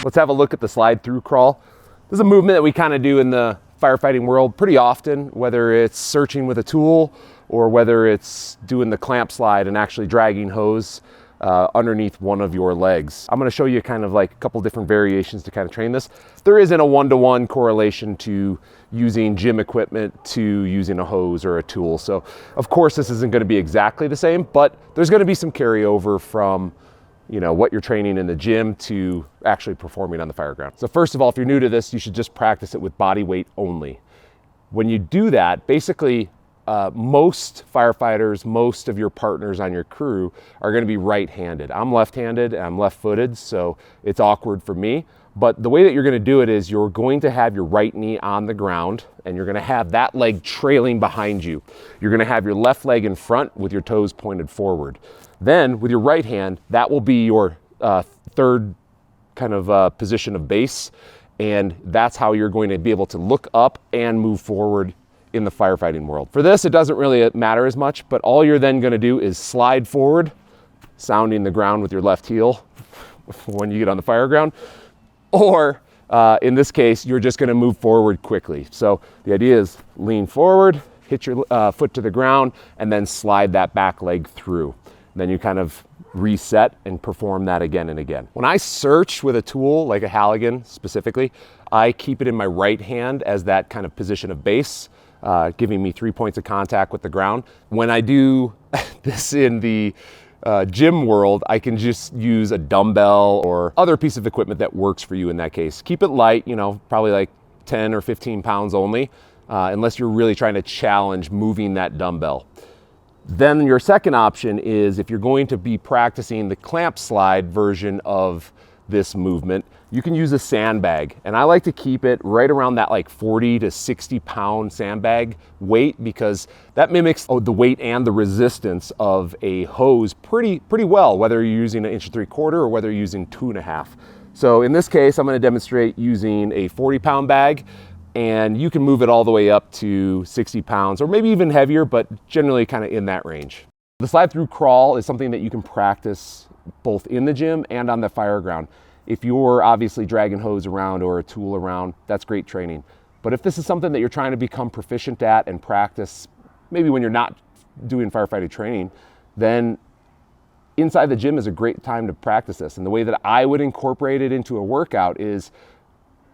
Let's have a look at the slide through crawl. This is a movement that we kind of do in the firefighting world pretty often, whether it's searching with a tool or whether it's doing the clamp slide and actually dragging hose underneath one of your legs. I'm going to show you kind of like a couple different variations to kind of train this. There isn't a one-to-one correlation to using gym equipment to using a hose or a tool. So of course this isn't going to be exactly the same, but there's going to be some carryover from what you're training in the gym to actually performing on the fire ground. So first of all, if you're new to this, you should just practice it with body weight only. When you do that, basically most firefighters, most of your partners on your crew are going to be right-handed. I'm left-handed and I'm left-footed, so it's awkward for me. But the way that you're going to do it is you're going to have your right knee on the ground and you're going to have that leg trailing behind you. You're going to have your left leg in front with your toes pointed forward. Then with your right hand, that will be your third kind of position of base. And that's how you're going to be able to look up and move forward in the firefighting world. For this, it doesn't really matter as much, but all you're then going to do is slide forward, sounding the ground with your left heel when you get on the fire ground. Or in this case, you're just going to move forward quickly. So the idea is lean forward, hit your foot to the ground, and then slide that back leg through. Then you kind of reset and perform that again and again. When I search with a tool, like a Halligan specifically, I keep it in my right hand as that kind of position of base, giving me 3 points of contact with the ground. When I do this in the gym world, I can just use a dumbbell or other piece of equipment that works for you in that case. Keep it light, probably like 10 or 15 pounds only, unless you're really trying to challenge moving that dumbbell. Then your second option is if you're going to be practicing the clamp slide version of this movement, you can use a sandbag. And I like to keep it right around that like 40 to 60 pound sandbag weight because that mimics the weight and the resistance of a hose pretty well, whether you're using 1 3/4 or whether you're using 2.5. So in this case, I'm going to demonstrate using a 40-pound bag, and you can move it all the way up to 60 pounds or maybe even heavier, but generally kind of in that range. The slide through crawl is something that you can practice both in the gym and on the fire ground. If you're obviously dragging hose around or a tool around, that's great training. But if this is something that you're trying to become proficient at and practice, maybe when you're not doing firefighting training, then inside the gym is a great time to practice this. And the way that I would incorporate it into a workout is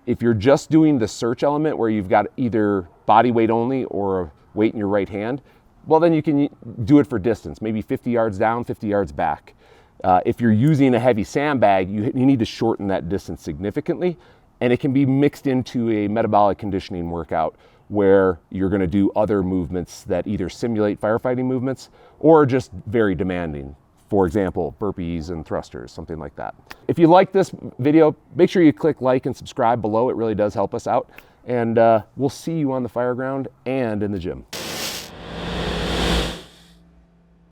if you're just doing the search element where you've got either body weight only or a weight in your right hand, well, then you can do it for distance, maybe 50 yards down, 50 yards back. If you're using a heavy sandbag, you need to shorten that distance significantly, and it can be mixed into a metabolic conditioning workout where you're going to do other movements that either simulate firefighting movements or just very demanding. For example, burpees and thrusters, something like that. If you like this video, make sure you click like and subscribe below. It really does help us out. And we'll see you on the fire ground and in the gym.